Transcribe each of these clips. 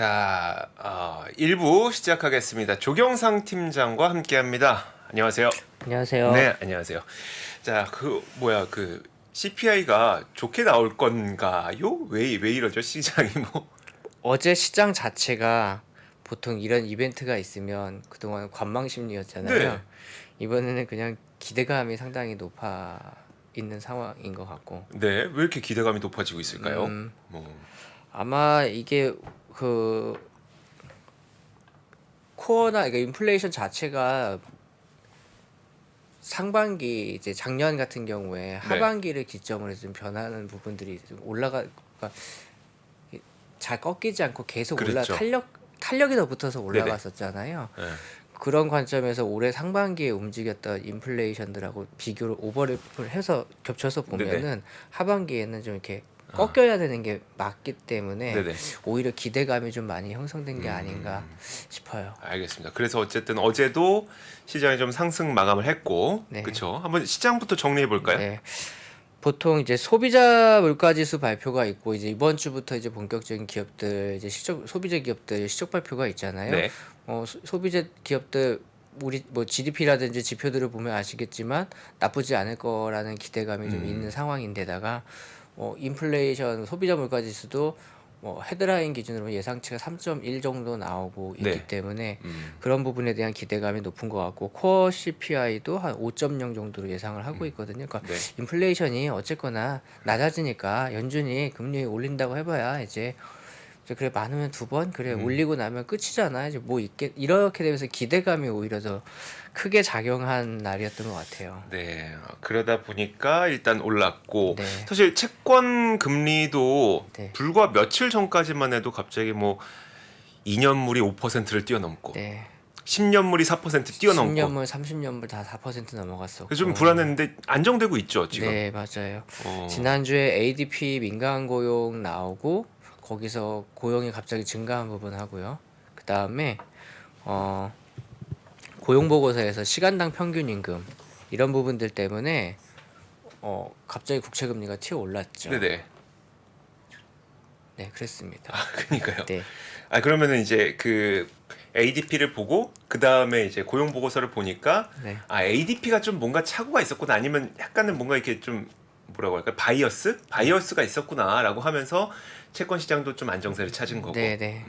자, 1부 시작하겠습니다. 조경상 팀장과 함께합니다. 안녕하세요. 안녕하세요. 네, 안녕하세요. 자, CPI가 좋게 나올 건가요? 왜 이러죠? 시장이 뭐? 어제 시장 자체가 보통 이런 이벤트가 있으면 그동안 관망 심리였잖아요. 네. 이번에는 그냥 기대감이 상당히 높아 있는 상황인 것 같고. 네, 왜 이렇게 기대감이 높아지고 있을까요? 음, 뭐, 아마 이게 코어나 그러니까 인플레이션 자체가 상반기 이제 작년 같은 경우에 하반기를 기점으로 해서 좀 변하는 부분들이 좀 그러니까 잘 꺾이지 않고 계속 그렇죠. 탄력이 더 붙어서 네네. 올라갔었잖아요. 네. 그런 관점에서 올해 상반기에 움직였던 인플레이션들하고 비교를 오버랩을 해서 겹쳐서 보면은 하반기에는 좀 이렇게 꺾여야 되는 게 맞기 때문에 네네. 오히려 기대감이 좀 많이 형성된 게 아닌가 싶어요. 알겠습니다. 그래서 어쨌든 어제도 시장이 좀 상승 마감을 했고, 네. 그렇죠? 한번 시장부터 정리해 볼까요? 네. 보통 이제 소비자 물가지수 발표가 있고 이제 이번 주부터 이제 본격적인 기업들 이제 소비자 기업들 실적 발표가 있잖아요. 네. 소비자 기업들 우리 뭐 GDP라든지 지표들을 보면 아시겠지만 나쁘지 않을 거라는 기대감이 좀 있는 상황인데다가 인플레이션 소비자 물가 지수도 헤드라인 기준으로 예상치가 3.1 정도 나오고 있기 네. 때문에 그런 부분에 대한 기대감이 높은 것 같고 코어 CPI도 한 5.0 정도로 예상을 하고 있거든요. 그러니까 네. 인플레이션이 어쨌거나 낮아지니까 연준이 금리 올린다고 해봐야 이제 그래 많으면 2번 그래 올리고 나면 끝이잖아. 이제 뭐 있게 이렇게 되면서 기대감이 오히려 더 크게 작용한 날이었던 것 같아요. 네, 그러다 보니까 일단 올랐고 네. 사실 채권 금리도 네. 불과 며칠 전까지만 해도 갑자기 뭐 2년물이 5%를 뛰어넘고 네. 10년물이 4% 뛰어넘고 10년물, 30년물 다 4% 넘어갔었고. 그래서 좀 불안했는데 안정되고 있죠 지금. 네, 맞아요. 어, 지난주에 ADP 민간 고용 나오고 거기서 고용이 갑자기 증가한 부분 하고요. 그 다음에 고용 보고서에서 시간당 평균 임금 이런 부분들 때문에 갑자기 국채 금리가 튀어 올랐죠. 네네. 네, 그랬습니다. 그러니까요. 네, 그러면은 이제 그 ADP를 보고 그 다음에 이제 고용 보고서를 보니까 네, ADP가 좀 뭔가 착오가 있었구나 아니면 약간은 뭔가 이렇게 좀 뭐라고 할까 바이어스가 있었구나라고 하면서 채권 시장도 좀 안정세를 찾은 거고. 네, 네.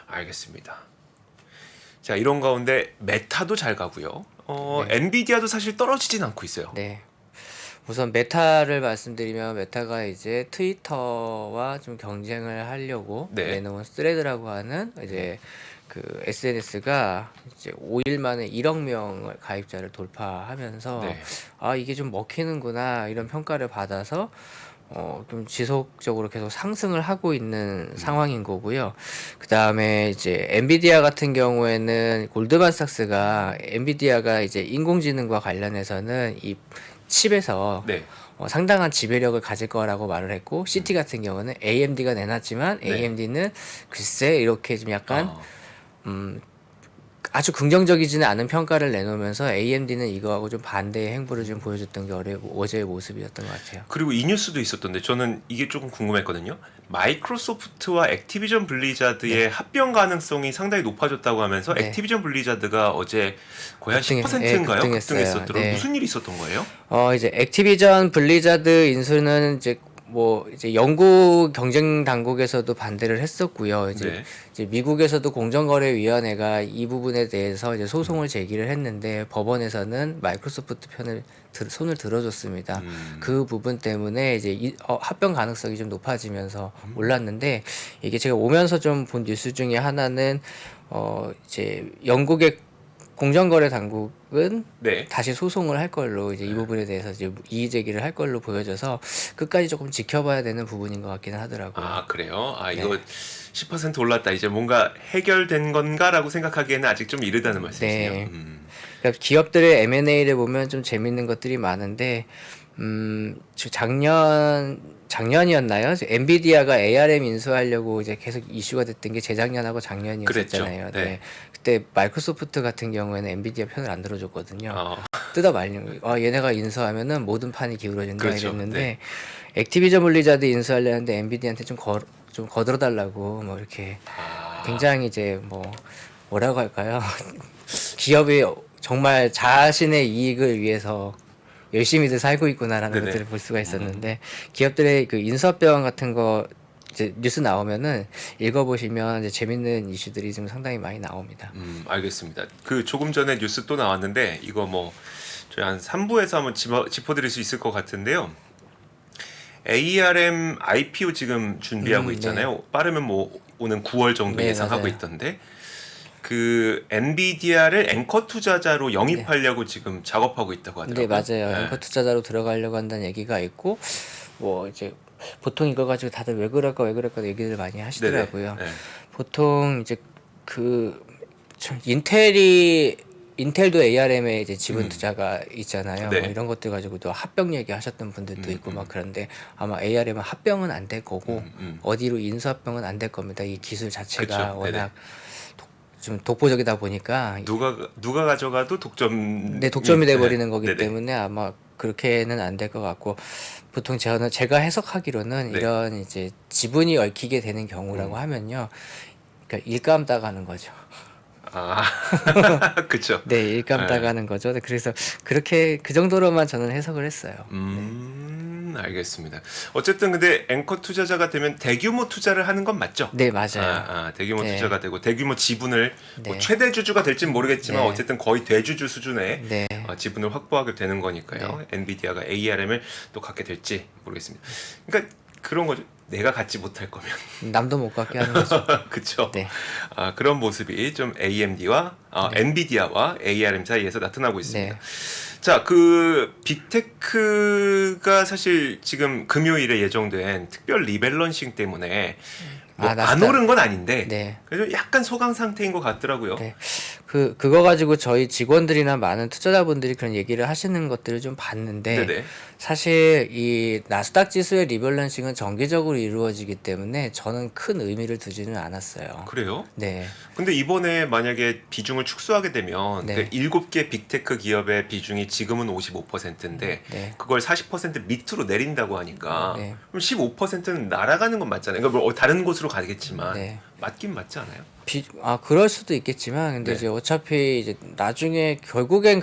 알겠습니다. 자, 이런 가운데 메타도 잘 가고요. 네. 엔비디아도 사실 떨어지진 않고 있어요. 네. 우선 메타를 말씀드리면 메타가 이제 트위터와 좀 경쟁을 하려고 네. 내놓은 스레드라고 하는 이제 그 SNS가 이제 5일 만에 1억 명을 가입자를 돌파하면서 네. 이게 좀 먹히는구나 이런 평가를 받아서 좀 지속적으로 계속 상승을 하고 있는 상황인 거고요. 그 다음에 이제 엔비디아 같은 경우에는 골드만삭스가 엔비디아가 이제 인공지능과 관련해서는 이 칩에서 네. 상당한 지배력을 가질 거라고 말을 했고 CT 같은 경우는 AMD가 내놨지만 네. AMD는 글쎄 이렇게 좀 약간 어, 아주 긍정적이지는 않은 평가를 내놓으면서 AMD는 이거하고 좀 반대의 행보를 좀 보여줬던 게 어제의 모습이었던 것 같아요. 그리고 이 뉴스도 있었던데 저는 이게 조금 궁금했거든요. 마이크로소프트와 액티비전 블리자드의 합병 가능성이 상당히 높아졌다고 하면서 네. 액티비전 블리자드가 어제 거의 한 급등해- 10%인가요? 예, 급등했어요. 급등했었더라고요. 네. 무슨 일이 있었던 거예요? 이제 액티비전 블리자드 인수는 이제 영국 경쟁 당국에서도 반대를 했었고요. 네. 이제 미국에서도 공정거래위원회가 이 부분에 대해서 이제 소송을 제기를 했는데 법원에서는 마이크로소프트 편을 손을 들어줬습니다. 그 부분 때문에 이제 합병 가능성이 좀 높아지면서 올랐는데 이게 제가 오면서 좀 본 뉴스 중에 하나는 이제 영국의 공정거래 당국은 네. 다시 소송을 할 걸로 이제 이 부분에 대해서 이제 이의 제기를 할 걸로 보여져서 끝까지 조금 지켜봐야 되는 부분인 것 같기는 하더라고요. 그래요? 이거 네. 10% 올랐다. 이제 뭔가 해결된 건가라고 생각하기에는 아직 좀 이르다는 말씀이시네요. 네. 그러니까 기업들의 M&A를 보면 좀 재밌는 것들이 많은데 작년이었나요? 엔비디아가 ARM 인수하려고 이제 계속 이슈가 됐던 게 재작년하고 작년이었잖아요. 그랬죠. 네. 네. 그때 마이크로소프트 같은 경우에는 엔비디아 편을 안 들어줬거든요. 어, 뜯어 말리는 거. 얘네가 인수하면은 모든 판이 기울어진다 그렇죠. 이랬는데 네. 액티비전 블리자드 인수하려는데 엔비디아한테 좀 좀 거들어달라고 뭐 이렇게 아. 굉장히 이제 뭐라고 할까요? 기업이 정말 자신의 이익을 위해서 열심히들 살고 있구나라는 네네. 것들을 볼 수가 있었는데 기업들의 그 인수합병 같은 거 이제 뉴스 나오면은 읽어보시면 이제 재밌는 이슈들이 좀 상당히 많이 나옵니다. 알겠습니다. 그 조금 전에 뉴스 또 나왔는데 이거 뭐 저희 한 3부에서 한번 짚어드릴 수 있을 것 같은데요. ARM IPO 지금 준비하고 있잖아요. 빠르면 뭐 오는 9월 정도 네, 예상하고 맞아요. 있던데 그 엔비디아를 앵커 투자자로 영입하려고 지금 작업하고 있다고 네, 하더라고요. 맞아요. 앵커 투자자로 들어가려고 한다는 얘기가 있고 뭐 이제 보통 이거 가지고 다들 왜 그럴까 얘기를 많이 하시더라고요. 네네. 네. 보통 이제 그 인텔도 ARM에 이제 지분 투자가 있잖아요. 네. 뭐 이런 것들 가지고도 합병 얘기하셨던 분들도 있고 막 그런데 아마 ARM은 합병은 안 될 거고 어디로 인수합병은 안 될 겁니다. 이 기술 자체가 그쵸. 워낙 좀 독보적이다 보니까 누가 가져가도 독점. 독점이 돼 버리는 네. 거기 네네. 때문에 아마 그렇게는 안 될 것 같고 보통 제가 해석하기로는 네. 이런 이제 지분이 얽히게 되는 경우라고 하면요. 그러니까 일감 따가는 거죠. 아, 그쵸. 네, 일감 따가는 거죠. 네, 그래서 그렇게 그 정도로만 저는 해석을 했어요. 알겠습니다. 어쨌든 근데 앵커 투자자가 되면 대규모 투자를 하는 건 맞죠? 네, 맞아요. 대규모 네. 투자가 되고 대규모 지분을 뭐 네. 최대 주주가 될지는 모르겠지만 네. 어쨌든 거의 대주주 수준의 네. 지분을 확보하게 되는 거니까요. 엔비디아가 ARM을 또 갖게 될지 모르겠습니다. 그러니까 그런 거죠. 내가 갖지 못할 거면 남도 못 갖게 하는 거죠. 그렇죠. 네. 그런 모습이 좀 AMD와 엔비디아와 ARM 사이에서 나타나고 있습니다. 네. 자, 그 빅테크가 사실 지금 금요일에 예정된 특별 리밸런싱 때문에 뭐 안 나스닥. 오른 건 아닌데 네. 그래도 약간 소강 상태인 것 같더라고요. 네. 그거 가지고 저희 직원들이나 많은 투자자분들이 그런 얘기를 하시는 것들을 좀 봤는데 네네. 사실 이 나스닥 지수의 리밸런싱은 정기적으로 이루어지기 때문에 저는 큰 의미를 두지는 않았어요. 그래요? 네. 근데 이번에 만약에 비중을 축소하게 되면 네. 그 7개 빅테크 기업의 비중이 지금은 55%인데 네. 그걸 40% 밑으로 내린다고 하니까 네. 그럼 15%는 날아가는 건 맞잖아요. 그러니까 뭐 다른 곳으로 가겠지만 네. 맞긴 맞지 않아요? 그럴 수도 있겠지만 근데 네. 이제 어차피 이제 나중에 결국엔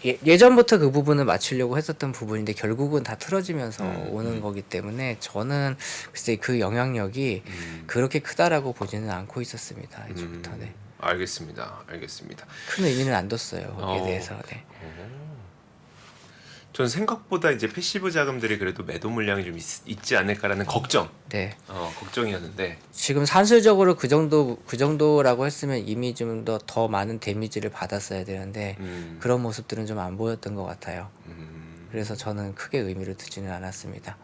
예전부터 그 부분을 맞추려고 했었던 부분인데 결국은 다 틀어지면서 오는 거기 때문에 저는 글쎄 그 영향력이 그렇게 크다라고 보지는 않고 있었습니다. 이제부터. 네. 알겠습니다. 큰 의미는 안 뒀어요. 거기에 대해서. 네. 저는 생각보다 이제 패시브 자금들이 그래도 매도 물량이 좀 있지 않을까라는 걱정. 네. 걱정이었는데 지금 산술적으로 그 정도라고 했으면 이미 좀 더 많은 데미지를 받았어야 되는데 그런 모습들은 좀 안 보였던 것 같아요. 그래서 저는 크게 의미를 두지는 않았습니다.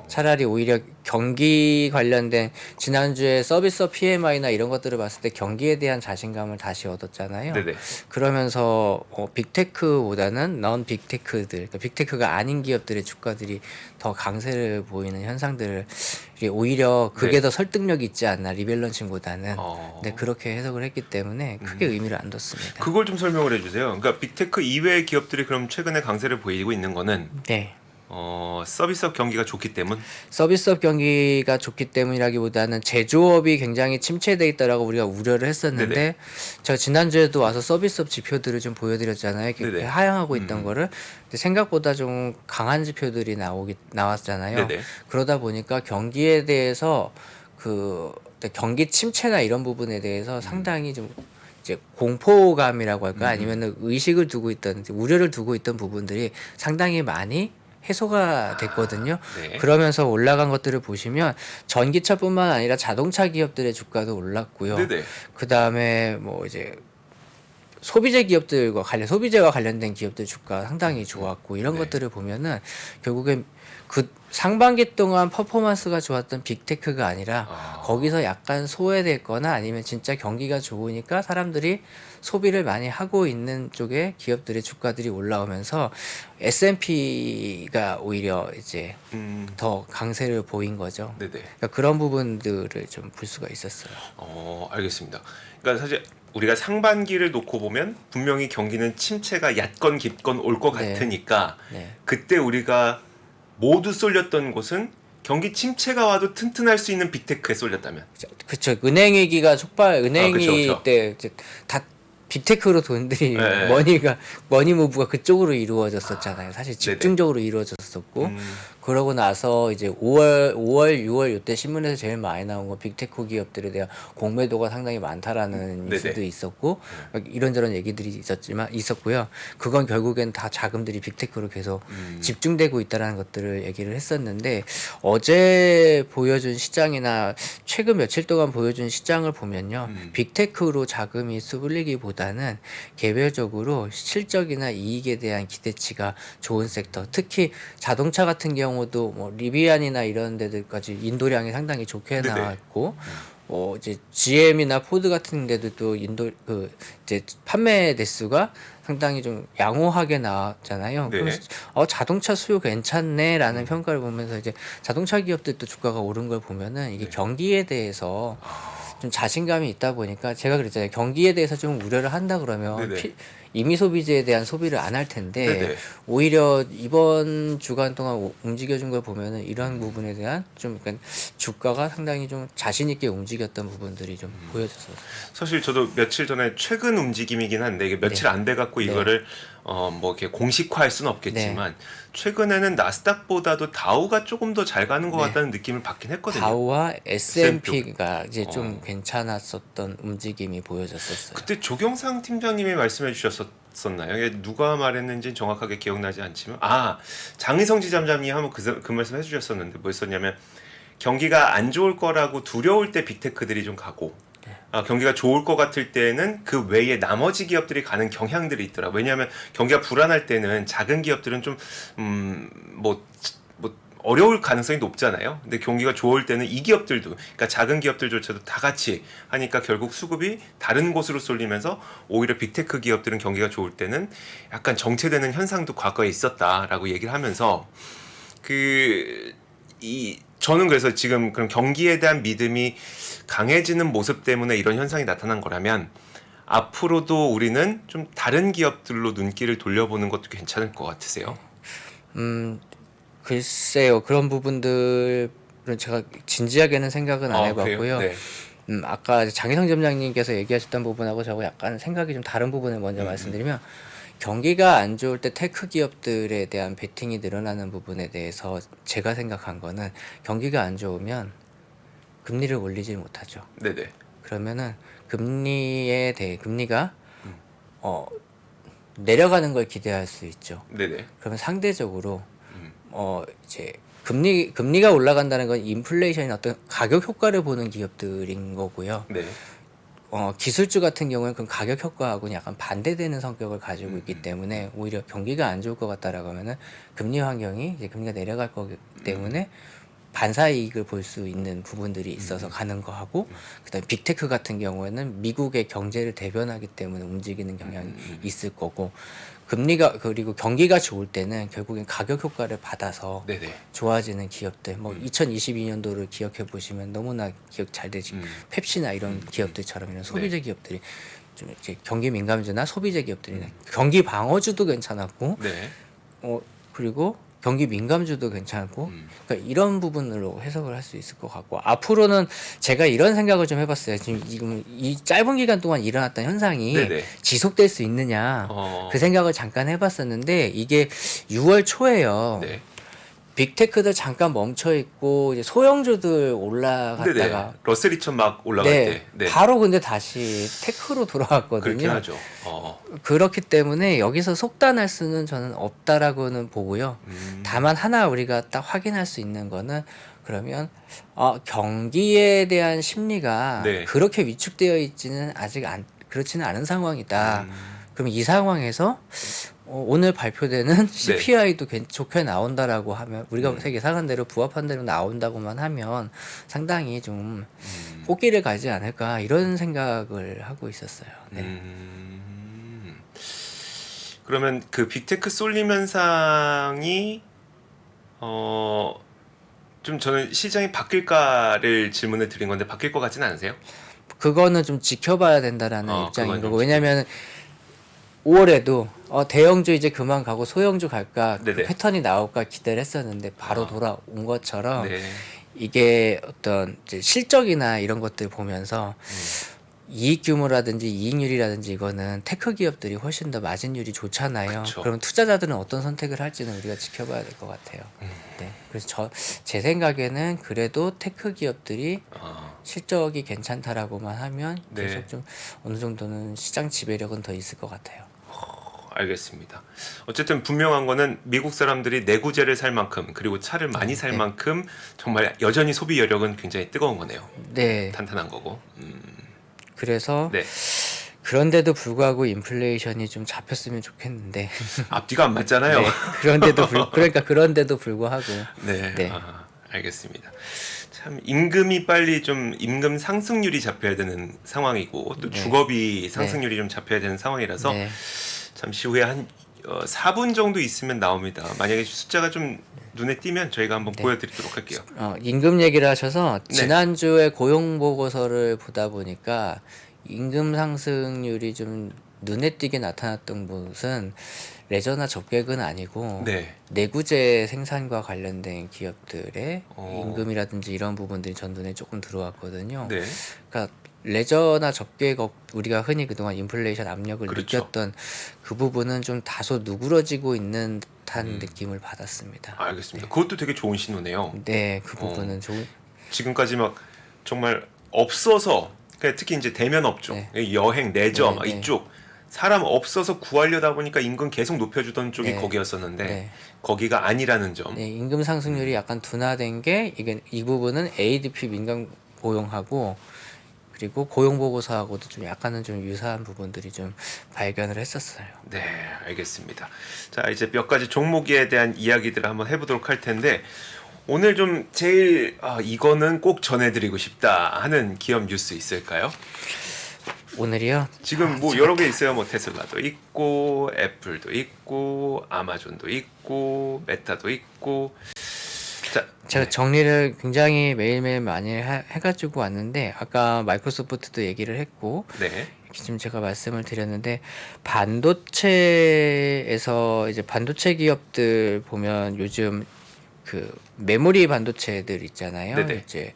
차라리 오히려 경기 관련된 지난주에 서비스 PMI나 이런 것들을 봤을 때 경기에 대한 자신감을 다시 얻었잖아요. 네네. 그러면서 빅테크보다는 넌 빅테크들, 그러니까 빅테크가 아닌 기업들의 주가들이 더 강세를 보이는 현상들을 오히려 그게 네. 더 설득력이 있지 않나 리밸런싱보다는. 네, 그렇게 해석을 했기 때문에 크게 의미를 안 뒀습니다. 그걸 좀 설명을 해주세요. 그러니까 빅테크 이외의 기업들이 그럼 최근에 강세를 보이고 있는 거는 네. 서비스업 경기가 좋기 때문. 서비스업 경기가 좋기 때문이라기보다는 제조업이 굉장히 침체돼 있다라고 우리가 우려를 했었는데 네네. 제가 지난주에도 와서 서비스업 지표들을 좀 보여드렸잖아요. 이렇게 네네. 하향하고 있던 거를 근데 생각보다 좀 강한 지표들이 나왔잖아요. 네네. 그러다 보니까 경기에 대해서 경기 침체나 이런 부분에 대해서 상당히 좀 이제 공포감이라고 할까 아니면 의식을 두고 있던 우려를 두고 있던 부분들이 상당히 많이 해소가 됐거든요. 네. 그러면서 올라간 것들을 보시면 전기차뿐만 아니라 자동차 기업들의 주가도 올랐고요. 네네. 그 다음에 뭐 이제 소비재와 관련된 기업들 주가 상당히 좋았고 이런 네. 것들을 보면은 결국엔 그 상반기 동안 퍼포먼스가 좋았던 빅테크가 아니라 거기서 약간 소외됐거나 아니면 진짜 경기가 좋으니까 사람들이 소비를 많이 하고 있는 쪽에 기업들의 주가들이 올라오면서 S&P가 오히려 이제 더 강세를 보인 거죠. 네네. 그러니까 그런 부분들을 좀 볼 수가 있었어요. 알겠습니다. 그러니까 사실 우리가 상반기를 놓고 보면 분명히 경기는 침체가 얕건 깊건 올 것 네. 같으니까 네. 그때 우리가 모두 쏠렸던 곳은 경기 침체가 와도 튼튼할 수 있는 빅테크에 쏠렸다면. 그쵸. 은행 위기가 촉발, 은행이 그쵸, 그쵸. 때 이제 다 빅테크로 돈들이 네. 머니 무브가 그쪽으로 이루어졌었잖아요. 사실 집중적으로 이루어졌었고 그러고 나서 이제 5월, 6월 이때 신문에서 제일 많이 나온 건 빅테크 기업들에 대한 공매도가 상당히 많다라는 네네. 뉴스도 있었고 이런저런 얘기들이 있었고요. 그건 결국엔 다 자금들이 빅테크로 계속 집중되고 있다라는 것들을 얘기를 했었는데 어제 보여준 시장이나 최근 며칠 동안 보여준 시장을 보면요. 빅테크로 자금이 쏠리기보다는 개별적으로 실적이나 이익에 대한 기대치가 좋은 섹터, 특히 자동차 같은 경우도 뭐 리비안이나 이런 데들까지 인도량이 상당히 좋게 네네. 나왔고 이제 GM이나 포드 같은 데도 이제 판매 대수가 상당히 좀 양호하게 나왔잖아요. 네. 그래서 자동차 수요 괜찮네라는 평가를 보면서 이제 자동차 기업들도 주가가 오른 걸 보면은 이게 경기에 대해서 좀 자신감이 있다 보니까 제가 그랬잖아요. 경기에 대해서 좀 우려를 한다 그러면 네네. 임의 소비재에 대한 소비를 안 할 텐데 네네. 오히려 이번 주간 동안 움직여준 걸 보면은 이러한 부분에 대한 좀 약간 주가가 상당히 좀 자신 있게 움직였던 부분들이 좀 보여졌어요. 사실 저도 며칠 전에 최근 움직임이긴 한데 이게 며칠 안 돼 갖고 이거를 뭐 이렇게 공식화할 수는 없겠지만 최근에는 나스닥보다도 다우가 조금 더 잘 가는 것 같다는 느낌을 받긴 했거든요. 다우와 S&P가 이제 좀 괜찮았었던 움직임이 보여졌었어요. 그때 조경상 팀장님이 말씀해 주셨었나요? 이게 누가 말했는지 정확하게 기억나지 않지만 장의성 지점장님이 한번 그 말씀 해주셨었는데 뭐였었냐면 경기가 안 좋을 거라고 두려울 때 빅테크들이 좀 가고 경기가 좋을 것 같을 때는 그 외에 나머지 기업들이 가는 경향들이 있더라. 왜냐하면 경기가 불안할 때는 작은 기업들은 좀 뭐 어려울 가능성이 높잖아요. 근데 경기가 좋을 때는 이 기업들도, 그러니까 작은 기업들조차도 다 같이 하니까 결국 수급이 다른 곳으로 쏠리면서 오히려 빅테크 기업들은 경기가 좋을 때는 약간 정체되는 현상도 과거에 있었다라고 얘기를 하면서 저는 그래서 지금 그런 경기에 대한 믿음이 강해지는 모습 때문에 이런 현상이 나타난 거라면 앞으로도 우리는 좀 다른 기업들로 눈길을 돌려보는 것도 괜찮을 것 같으세요? 글쎄요. 그런 부분들은 제가 진지하게는 생각은 안 해봤고요. 그래요? 네. 아까 장희성 점장님께서 얘기하셨던 부분하고 저하고 약간 생각이 좀 다른 부분을 먼저 말씀드리면 경기가 안 좋을 때 테크 기업들에 대한 베팅이 늘어나는 부분에 대해서 제가 생각한 거는 경기가 안 좋으면 금리를 올리지 못하죠. 네네. 그러면은 금리가 내려가는 걸 기대할 수 있죠. 네네. 그러면 상대적으로 이제 금리가 올라간다는 건 인플레이션이 어떤 가격 효과를 보는 기업들인 거고요. 네. 기술주 같은 경우는 그 가격 효과하고는 약간 반대되는 성격을 가지고 있기 때문에 오히려 경기가 안 좋을 것 같다라고 하면은 금리 환경이 이제 금리가 내려갈 거기 때문에 반사 이익을 볼 수 있는 부분들이 있어서 가는 거하고 그다음에 빅테크 같은 경우에는 미국의 경제를 대변하기 때문에 움직이는 경향이 있을 거고 그리고 경기가 좋을 때는 결국엔 가격 효과를 받아서 네네. 좋아지는 기업들 2022년도를 기억해 보시면 너무나 기억 잘 되지 펩시나 이런 기업들처럼 이런 소비재 기업들이 좀 이제 경기 민감주나 소비재 기업들이 경기 방어주도 괜찮았고 네. 그리고 경기 민감주도 괜찮고 그러니까 이런 부분으로 해석을 할 수 있을 것 같고 앞으로는 제가 이런 생각을 좀 해봤어요. 지금 이 짧은 기간 동안 일어났던 현상이 네네. 지속될 수 있느냐 그 생각을 잠깐 해봤었는데 이게 6월 초에요. 네. 빅테크들 잠깐 멈춰 있고 이제 소형주들 올라갔다가 네네. 러셀 2000 막 올라갈 때. 네. 바로 근데 다시 테크로 돌아왔거든요. 그렇긴 하죠. 그렇기 때문에 여기서 속단할 수는 저는 없다라고는 보고요. 다만 하나 우리가 딱 확인할 수 있는 거는 그러면 경기에 대한 심리가 그렇게 위축되어 있지는 그렇지는 않은 상황이다. 그럼 이 상황에서 오늘 발표되는 CPI도 좋게 나온다라고 하면 우리가 예상한 대로 부합한 대로 나온다고만 하면 상당히 좀 호기를 가지 않을까 이런 생각을 하고 있었어요. 네. 그러면 그 빅테크 쏠림 현상이 좀 저는 시장이 바뀔까를 질문을 드린 건데 바뀔 것 같지는 않으세요? 그거는 좀 지켜봐야 된다라는 입장인 거고 왜냐하면 5월에도 대형주 이제 그만 가고 소형주 갈까 그 네네. 패턴이 나올까 기대를 했었는데 바로 돌아온 것처럼 네. 이게 어떤 이제 실적이나 이런 것들 보면서 이익 규모라든지 이익률이라든지 이거는 테크 기업들이 훨씬 더 마진율이 좋잖아요. 그쵸. 그럼 투자자들은 어떤 선택을 할지는 우리가 지켜봐야 될 것 같아요. 네. 그래서 제 생각에는 그래도 테크 기업들이 아, 실적이 괜찮다라고만 하면 네. 계속 좀 어느 정도는 시장 지배력은 더 있을 것 같아요. 알겠습니다. 어쨌든 분명한 거는 미국 사람들이 내구재를 살 만큼 그리고 차를 많이 살 네. 만큼 정말 여전히 소비 여력은 굉장히 뜨거운 거네요. 네. 탄탄한 거고. 그래서 네. 그런데도 불구하고 인플레이션이 좀 잡혔으면 좋겠는데 앞뒤가 안 맞잖아요. 네. 그러니까 그런데도 불구하고 네. 네. 아, 알겠습니다. 참 임금이 빨리 좀 임금 상승률이 잡혀야 되는 상황이고 또 네. 주거비 상승률이 좀 잡혀야 되는 상황이라서 네. 잠시 후에 한 4분 정도 있으면 나옵니다. 만약에 숫자가 좀 눈에 띄면 저희가 한번 네. 보여드리도록 할게요. 임금 얘기를 하셔서 네. 지난주에 고용 보고서를 보다 보니까 임금 상승률이 좀 눈에 띄게 나타났던 곳은 레저나 접객은 아니고 네. 내구재 생산과 관련된 기업들의 어. 임금이라든지 이런 부분들이 전 눈에 조금 들어왔거든요. 네. 그러니까 레저나 접객업 우리가 흔히 그동안 인플레이션 압력을 그렇죠. 느꼈던 그 부분은 좀 다소 누그러지고 있는 듯한 느낌을 받았습니다. 알겠습니다. 그것도 되게 좋은 신호네요. 네, 그 부분은 좋은. 지금까지 막 정말 없어서 그러니까 특히 이제 대면 업종, 여행, 레저 네, 막 네. 이쪽 사람 없어서 구하려다 보니까 임금 계속 높여주던 쪽이 네. 거기였었는데 네. 거기가 아니라는 점. 네, 임금 상승률이 약간 둔화된 게 이게 이 부분은 ADP 민간 고용하고 그리고 고용 보고서하고도 좀 약간은 좀 유사한 부분들이 좀 발견을 했었어요. 네, 알겠습니다. 자, 이제 몇 가지 종목에 대한 이야기들을 한번 해보도록 할 텐데 오늘 좀 제일 이거는 꼭 전해드리고 싶다 하는 기업 뉴스 있을까요? 오늘이요? 지금 뭐 여러 개 있어요. 뭐 테슬라도 있고 애플도 있고 아마존도 있고 메타도 있고. 자, 제가 정리를 굉장히 매일매일 많이 해가지고 왔는데 아까 마이크로소프트도 얘기를 했고 네, 지금 제가 말씀을 드렸는데 반도체에서 이제 반도체 기업들 보면 요즘 그 메모리 반도체들 있잖아요. 네네. 이제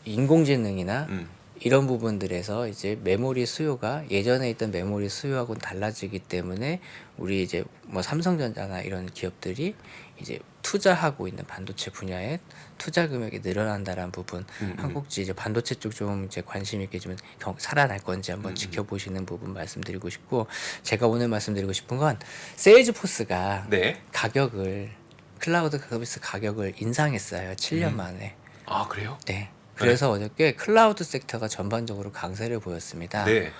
인공지능이나 음, 이런 부분들에서 이제 메모리 수요가 예전에 있던 메모리 수요하고는 달라지기 때문에 우리 이제 뭐 삼성전자나 이런 기업들이 이제 투자하고 있는 반도체 분야에 투자 금액이 늘어난다라는 부분 한국지 이제 반도체 쪽 좀 이제 관심 있게 좀 살아날 건지 한번 지켜보시는 부분 말씀드리고 싶고 제가 오늘 말씀드리고 싶은 건 세일즈포스가 네. 가격을 클라우드 서비스 가격을 인상했어요. 7년 만에. 아 그래요? 네. 그래서 어저께 클라우드 섹터가 전반적으로 강세를 보였습니다. 네.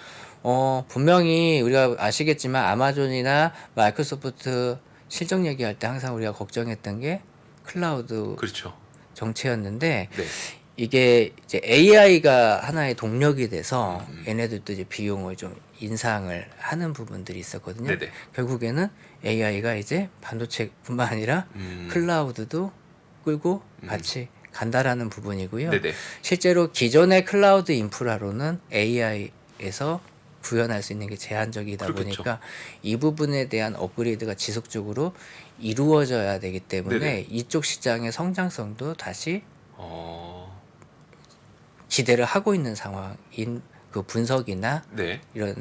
분명히 우리가 아시겠지만 아마존이나 마이크로소프트 실적 얘기할 때 항상 우리가 걱정했던 게 클라우드 그렇죠. 정체였는데 네. 이게 이제 AI가 하나의 동력이 돼서 얘네들도 이제 비용을 좀 인상을 하는 부분들이 있었거든요. 네네. 결국에는 AI가 이제 반도체뿐만 아니라 클라우드도 끌고 같이 간다라는 부분이고요. 네네. 실제로 기존의 클라우드 인프라로는 AI에서 구현할 수 있는 게 제한적이다 그렇겠죠. 보니까 이 부분에 대한 업그레이드가 지속적으로 이루어져야 되기 때문에 네네. 이쪽 시장의 성장성도 다시 어, 기대를 하고 있는 상황인 그 분석이나 네. 이런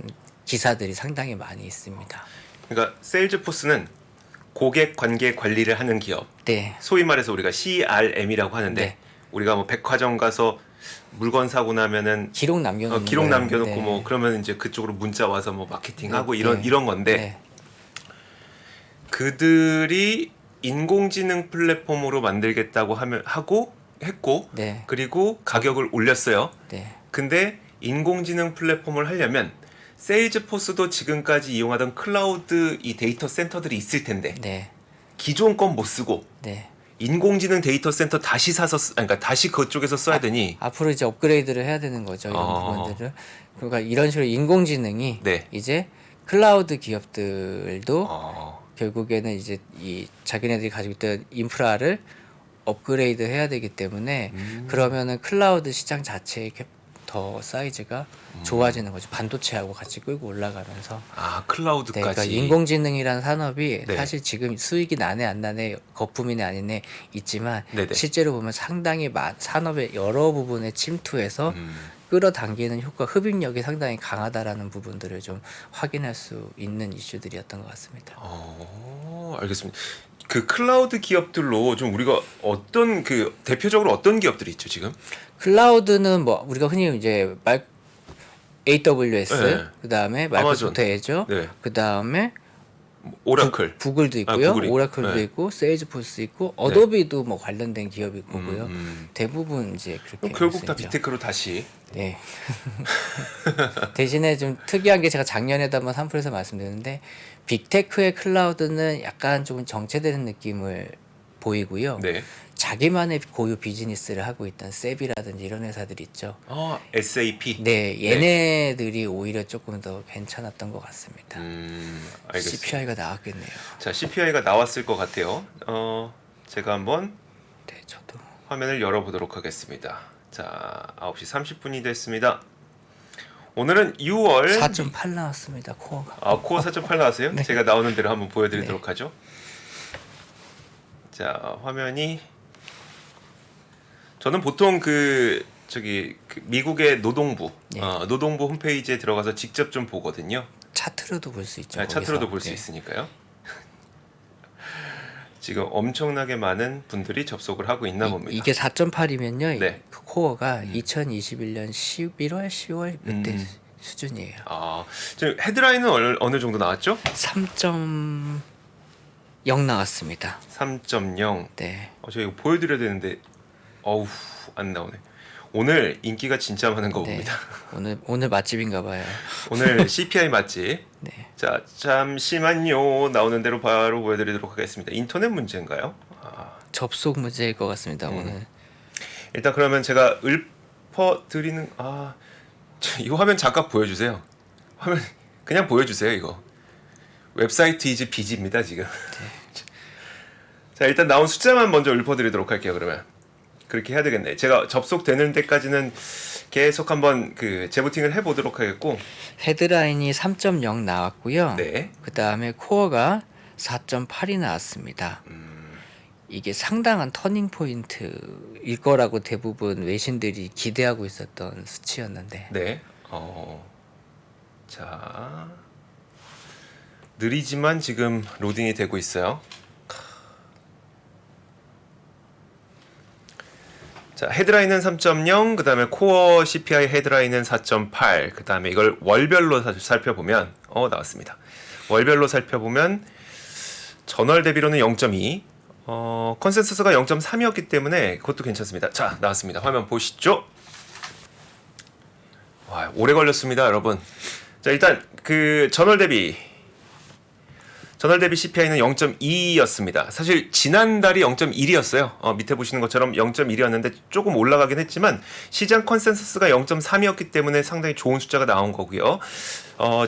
기사들이 상당히 많이 있습니다. 그러니까 세일즈포스는 고객 관계 관리를 하는 기업. 네, 소위 말해서 우리가 CRM이라고 하는데 네. 우리가 뭐 백화점 가서 물건 사고 나면은 기록 남겨놓는 기록 거예요. 남겨놓고 네. 뭐 그러면 이제 그쪽으로 문자 와서 뭐 마케팅하고 네, 이런 네. 이런 건데 네, 그들이 인공지능 플랫폼으로 만들겠다고 했고 네, 그리고 가격을 올렸어요. 네, 근데 인공지능 플랫폼을 하려면 세일즈포스도 지금까지 이용하던 클라우드 이 데이터 센터들이 있을 텐데 네, 기존 건 못 쓰고 네. 인공지능 데이터 센터 다시 사서 그러니까 다시 그쪽에서 써야 되니 앞으로 이제 업그레이드를 해야 되는 거죠. 이런 부분들을. 그러니까 이런 식으로 인공지능이 네. 이제 클라우드 기업들도 어, 결국에는 이제 이 자기네들이 가지고 있던 인프라를 업그레이드 해야 되기 때문에 그러면은 클라우드 시장 자체의 더 사이즈가 좋아지는 거죠. 반도체하고 같이 끌고 올라가면서. 아 네, 클라우드까지. 그러니까 인공지능이라는 산업이 네. 사실 지금 수익이 나네 안 나네 거품이네 아니네 있지만 네네. 실제로 보면 상당히 산업의 여러 부분에 침투해서 음. 끌어당기는 효과, 흡입력이 상당히 강하다라는 부분들을 좀 확인할 수 있는 이슈들이었던 것 같습니다. 알겠습니다. 그 클라우드 기업들로 좀 우리가 어떤 그 대표적으로 어떤 기업들이 있죠 지금? 클라우드는 뭐 우리가 흔히 이제 AWS, 네. 그다음에 마이크로소프트 아마존. 애저, 네. 그다음에 오라클. 구글도 있고요, 구글이. 오라클도 네. 있고, 세일즈포스 있고, 어도비도 뭐 관련된 기업이 있고요. 대부분 이제 그렇게 그럼 결국 다 있죠. 빅테크로 다시. 네. 대신에 좀 특이한 게 제가 작년에도 한번 삼프에서 말씀드렸는데 빅테크의 클라우드는 약간 좀 정체되는 느낌을 보이고요. 네. 자기만의 고유 비즈니스를 하고 있던 세비라든지 이런 회사들이 있죠. SAP. 네, 얘네들이 오히려 조금 더 괜찮았던 것 같습니다. 알겠습니다. CPI가 나왔겠네요. 자, CPI가 나왔을 것 같아요. 제가 한번 네, 저도. 화면을 열어보도록 하겠습니다. 자, 9시 30분이 됐습니다. 오늘은 6월 4.8 나왔습니다. 코어가. 코어 4.8 나왔어요? 네. 제가 나오는 대로 한번 보여드리도록 하죠. 자, 화면이 저는 보통 그 미국의 노동부 네. 노동부 홈페이지에 들어가서 직접 좀 보거든요. 차트로도 볼 수 있죠. 네, 차트로도 거기서. 볼 수 네. 있으니까요. 지금 엄청나게 많은 분들이 접속을 하고 있나 봅니다. 이게 4.8이면요. 네. 그 코어가 2021년 11월, 10월 그때 수준이에요. 지금 헤드라인은 어느 정도 나왔죠? 3.0 나왔습니다. 3.0. 네. 저 이거 보여드려야 되는데 안 나오네. 오늘 인기가 진짜 많은 거 네. 봅니다. 오늘 맛집인가 봐요. 오늘 CPI 맛집. 네. 자, 잠시만요. 나오는 대로 바로 보여드리도록 하겠습니다. 인터넷 문제인가요? 접속 문제일 것 같습니다. 오늘. 일단 그러면 제가 읊어드리는 이거 화면 잠깐 보여주세요. 화면 그냥 보여주세요. 이거 웹사이트 이즈 비지입니다 지금. 자, 일단 나온 숫자만 먼저 읊어드리도록 할게요. 그러면 그렇게 해야 되겠네. 제가 접속되는 데까지는 계속 한번 그 재부팅을 해보도록 하겠고. 헤드라인이 3.0 나왔고요. 네. 그 다음에 코어가 4.8이 나왔습니다. 이게 상당한 터닝 포인트일 거라고 대부분 외신들이 기대하고 있었던 수치였는데. 네. 자, 느리지만 지금 로딩이 되고 있어요. 자, 헤드라인은 3.0, 그 다음에 코어 CPI 헤드라인은 4.8, 그 다음에 이걸 월별로 살펴보면, 나왔습니다. 월별로 살펴보면, 전월 대비로는 0.2, 컨센서스가 0.3이었기 때문에 그것도 괜찮습니다. 자, 나왔습니다. 화면 보시죠. 와, 오래 걸렸습니다, 여러분. 자, 일단, 전월 대비 CPI는 0.2였습니다. 사실 지난달이 0.1이었어요. 밑에 보시는 것처럼 0.1이었는데 조금 올라가긴 했지만 시장 컨센서스가 0.3이었기 때문에 상당히 좋은 숫자가 나온 거고요.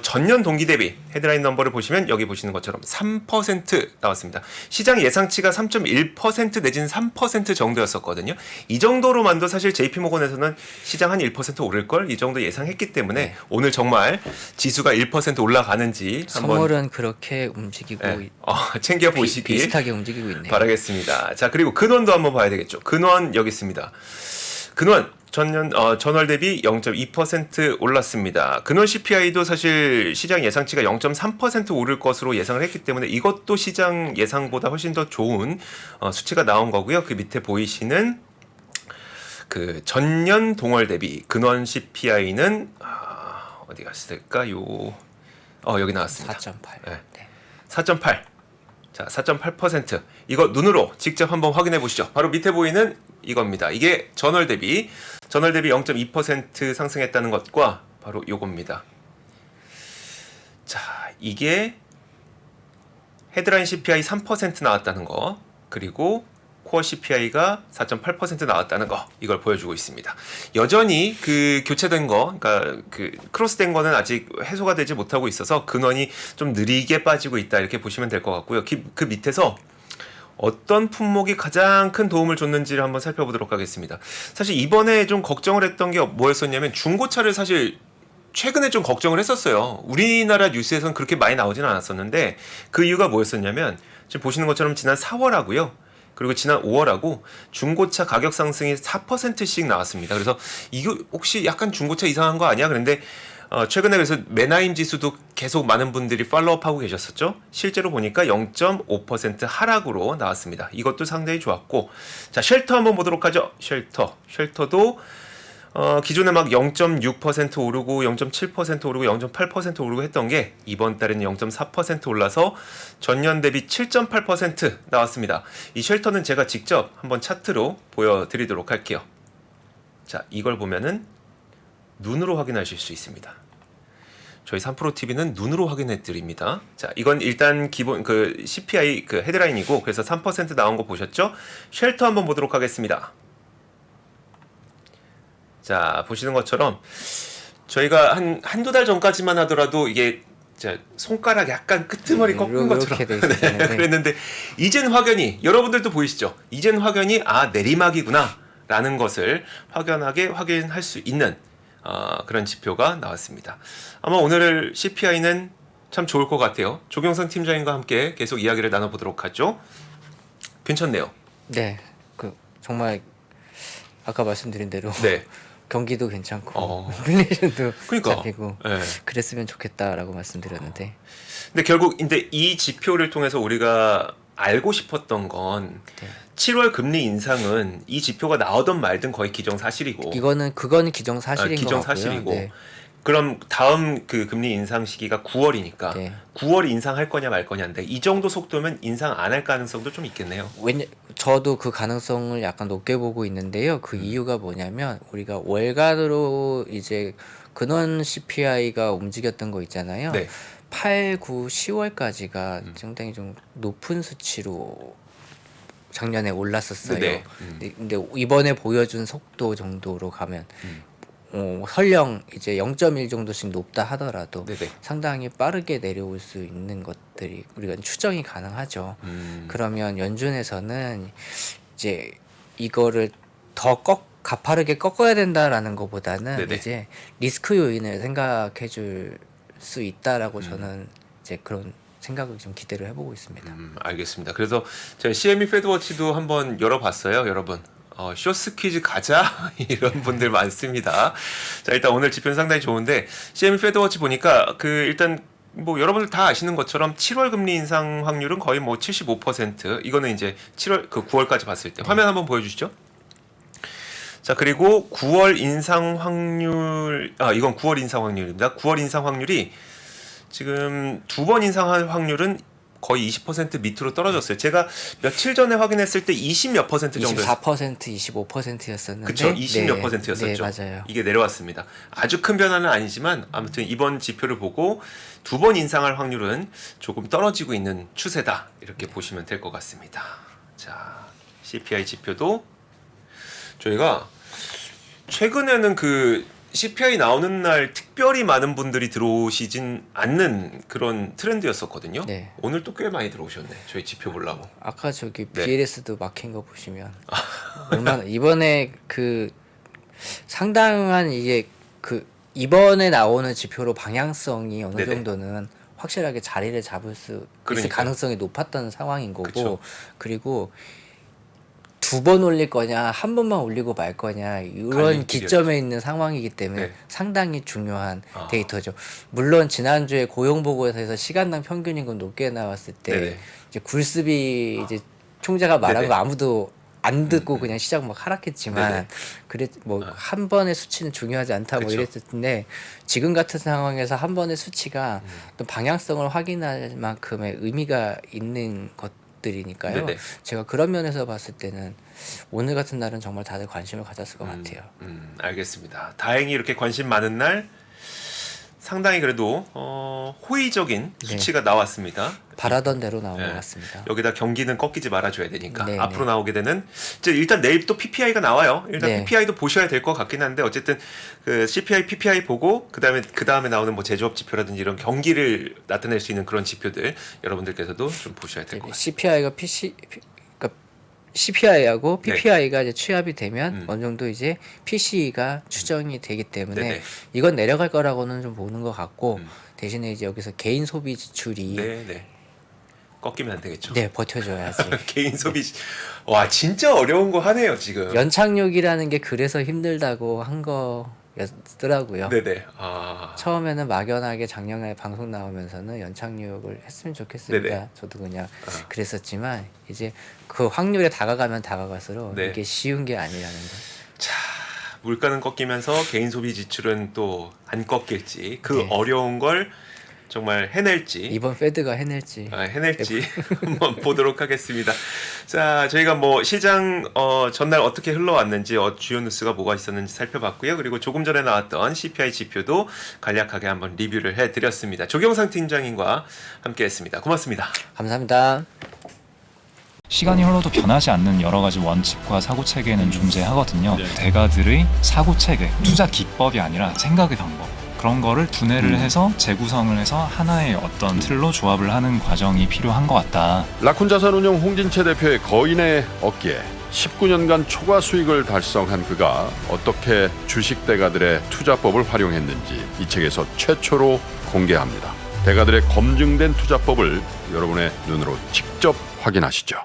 전년 동기 대비 헤드라인 넘버를 보시면 여기 보시는 것처럼 3% 나왔습니다. 시장 예상치가 3.1% 내지는 3% 정도였었거든요. 이 정도로만도 사실 JP모건에서는 시장 한 1% 오를걸 이 정도 예상했기 때문에 네. 오늘 정말 지수가 1% 올라가는지 한번 선물은 그렇게 움직이고 챙겨 보시기 비슷하게 움직이고 있네요. 바라겠습니다. 자, 그리고 근원도 한번 봐야 되겠죠. 근원 여기 있습니다. 근원 전월 대비 0.2% 올랐습니다. 근원 CPI도 사실 시장 예상치가 0.3% 오를 것으로 예상을 했기 때문에 이것도 시장 예상보다 훨씬 더 좋은 수치가 나온 거고요. 그 밑에 보이시는 그 전년 동월 대비 근원 CPI는 어디 갔을까요? 여기 나왔습니다. 4.8. 네. 네. 4.8. 자, 4.8%. 이거 눈으로 직접 한번 확인해 보시죠. 바로 밑에 보이는 이겁니다. 이게 전월 대비 0.2% 상승했다는 것과 바로 요겁니다. 자, 이게 헤드라인 CPI 3% 나왔다는 거, 그리고 코어 CPI가 4.8% 나왔다는 거, 이걸 보여주고 있습니다. 여전히 그 교체된 거, 그러니까 그 크로스된 거는 아직 해소가 되지 못하고 있어서 근원이 좀 느리게 빠지고 있다 이렇게 보시면 될 것 같고요. 그 밑에서 어떤 품목이 가장 큰 도움을 줬는지를 한번 살펴보도록 하겠습니다. 사실 이번에 좀 걱정을 했던 게 뭐였었냐면 중고차를 사실 최근에 좀 걱정을 했었어요. 우리나라 뉴스에서는 그렇게 많이 나오지는 않았었는데 그 이유가 뭐였었냐면 지금 보시는 것처럼 지난 4월하고요. 그리고 지난 5월하고 중고차 가격 상승이 4%씩 나왔습니다. 그래서 이거 혹시 약간 중고차 이상한 거 아니야? 그런데 최근에 그래서 메나임 지수도 계속 많은 분들이 팔로우업하고 계셨었죠. 실제로 보니까 0.5% 하락으로 나왔습니다. 이것도 상당히 좋았고, 자 쉘터 한번 보도록 하죠. 쉘터도 기존에 막 0.6% 오르고 0.7% 오르고 0.8% 오르고 했던 게 이번 달에는 0.4% 올라서 전년 대비 7.8% 나왔습니다. 이 쉘터는 제가 직접 한번 차트로 보여드리도록 할게요. 자, 이걸 보면은 눈으로 확인하실 수 있습니다. 저희 3프로TV는 눈으로 확인해 드립니다. 자, 이건 일단 기본 그 CPI 그 헤드라인이고 그래서 3% 나온 거 보셨죠? 쉘터 한번 보도록 하겠습니다. 자, 보시는 것처럼 저희가 한두 달 전까지만 하더라도 이게 손가락 약간 끄트머리 꺾은 것처럼 네, 그랬는데 이젠 확연히 여러분들도 보이시죠? 이젠 확연히 내리막이구나 라는 것을 확연하게 확인할 수 있는 그런 지표가 나왔습니다. 아마 오늘 CPI는 참 좋을 것 같아요. 조경선 팀장님과 함께 계속 이야기를 나눠보도록 하죠. 괜찮네요. 네, 그 정말 아까 말씀드린 대로 네. 경기도 괜찮고 인플레이션도 그러니까. 잡히고 네. 그랬으면 좋겠다라고 말씀드렸는데 근데 결국 이 지표를 통해서 우리가 알고 싶었던 건 7월 금리 인상은 이 지표가 나오든 말든 거의 기정사실이고 그거는 기정사실인 것 기정사실이고 같고요. 네. 그럼 다음 그 금리 인상 시기가 9월이니까 네. 9월 인상할 거냐 말 거냐인데 이 정도 속도면 인상 안 할 가능성도 좀 있겠네요. 저도 그 가능성을 약간 높게 보고 있는데요. 그 이유가 뭐냐면 우리가 월간으로 이제 근원 CPI가 움직였던 거 있잖아요. 네. 8, 9, 10월까지가 상당히 좀 높은 수치로 작년에 올랐었어요. 네. 근데 이번에 보여준 속도 정도로 가면 설령 이제 0.1 정도씩 높다 하더라도 네네. 상당히 빠르게 내려올 수 있는 것들이 우리가 추정이 가능하죠. 그러면 연준에서는 이제 이거를 더 가파르게 꺾어야 된다라는 것보다는 네네. 이제 리스크 요인을 생각해 줄 수 있다라고 저는 이제 그런 생각을 좀 기대를 해보고 있습니다. 알겠습니다. 그래서 제가 CME 패드워치도 한번 열어봤어요, 여러분. 쇼스 퀴즈 가자 이런 분들 많습니다. 자, 일단 오늘 지표는 상당히 좋은데 CME 패드워치 보니까 일단 뭐 여러분들 다 아시는 것처럼 7월 금리 인상 확률은 거의 뭐 75%. 이거는 이제 9월까지 봤을 때 화면 한번 보여주시죠. 자, 그리고 9월 인상 확률 이건 9월 인상 확률입니다. 9월 인상 확률이 지금 2번 인상할 확률은 거의 20% 밑으로 떨어졌어요. 제가 며칠 전에 확인했을 때 20몇 퍼센트 정도 24%, 25%였었는데 그쵸, 20몇 퍼센트였었죠. 네, 맞아요. 이게 내려왔습니다. 아주 큰 변화는 아니지만 아무튼 이번 지표를 보고 2번 인상할 확률은 조금 떨어지고 있는 추세다. 이렇게 보시면 될 것 같습니다. 자, CPI 지표도 저희가 최근에는 그 CPI 나오는 날 특별히 많은 분들이 들어오시진 않는 그런 트렌드였었거든요. 네. 오늘 또 꽤 많이 들어오셨네. 저희 지표 보려고. 아까 저기 네. BLS도 막힌 거 보시면 얼마나 이번에 그 상당한 이게 그 이번에 나오는 지표로 방향성이 어느 네네. 정도는 확실하게 자리를 잡을 수 있을 그러니까요. 가능성이 높았던 상황인 거고 그쵸. 그리고 2번 올릴 거냐 한 번만 올리고 말 거냐 이런 갈림길이었죠. 기점에 있는 상황이기 때문에 네. 상당히 중요한 데이터죠. 물론 지난주에 고용 보고서에서 시간당 평균 임금 높게 나왔을 때 네네. 이제 굴습이 이제 총재가 말한 네네. 거 아무도 안 듣고 그냥 시장 막 하락했지만 네네. 그래 뭐 한 번의 수치는 중요하지 않다 뭐 그쵸. 이랬을 텐데 지금 같은 상황에서 한 번의 수치가 또 방향성을 확인할 만큼의 의미가 있는 것들이니까요. 네네. 제가 그런 면에서 봤을 때는 오늘 같은 날은 정말 다들 관심을 가졌을 것 같아요. 알겠습니다. 다행히 이렇게 관심 많은 날 상당히 그래도 호의적인 네. 수치가 나왔습니다. 바라던 대로 나온 네. 것 같습니다. 여기다 경기는 꺾이지 말아줘야 되니까 네, 앞으로 네. 나오게 되는 이제 일단 내일 또 PPI가 나와요. 일단 네. PPI도 보셔야 될 것 같긴 한데 어쨌든 그 CPI, PPI 보고 그 다음에 나오는 뭐 제조업 지표라든지 이런 경기를 나타낼 수 있는 그런 지표들 여러분들께서도 좀 보셔야 될 것 같습니다. CPI가 CPI하고 네. PPI가 이제 취합이 되면 어느 정도 이제 PC가 추정이 되기 때문에 네네. 이건 내려갈 거라고는 좀 보는 것 같고 음. 대신에 이제 여기서 개인 소비 지출이 네. 꺾이면 안 되겠죠. 네, 버텨줘야지. 개인 소비 와 진짜 어려운 거 하네요 지금. 연착륙이라는 게 그래서 힘들다고 한 거였더라고요. 네네. 처음에는 막연하게 작년에 방송 나오면서는 연착륙을 했으면 좋겠습니다. 네네. 저도 그냥 그랬었지만 이제 그 확률에 다가가면 다가갈수록 네. 이게 쉬운 게 아니라는 거. 자 물가는 꺾이면서 개인 소비 지출은 또 안 꺾일지 그 네. 어려운 걸 정말 해낼지 이번 패드가 해낼지. 해낼지 한번 보도록 하겠습니다. 자, 저희가 뭐 시장 전날 어떻게 흘러왔는지 주요 뉴스가 뭐가 있었는지 살펴봤고요. 그리고 조금 전에 나왔던 CPI 지표도 간략하게 한번 리뷰를 해드렸습니다. 조경상 팀장님과 함께했습니다. 고맙습니다. 감사합니다. 시간이 흘러도 변하지 않는 여러 가지 원칙과 사고 체계는 존재하거든요. 대가들의 사고 체계, 투자 기법이 아니라 생각의 방법. 그런 거를 분해를 해서 재구성을 해서 하나의 어떤 틀로 조합을 하는 과정이 필요한 것 같다. 라쿤 자산운용 홍진채 대표의 거인의 어깨에 19년간 초과 수익을 달성한 그가 어떻게 주식 대가들의 투자법을 활용했는지 이 책에서 최초로 공개합니다. 대가들의 검증된 투자법을 여러분의 눈으로 직접 확인하시죠.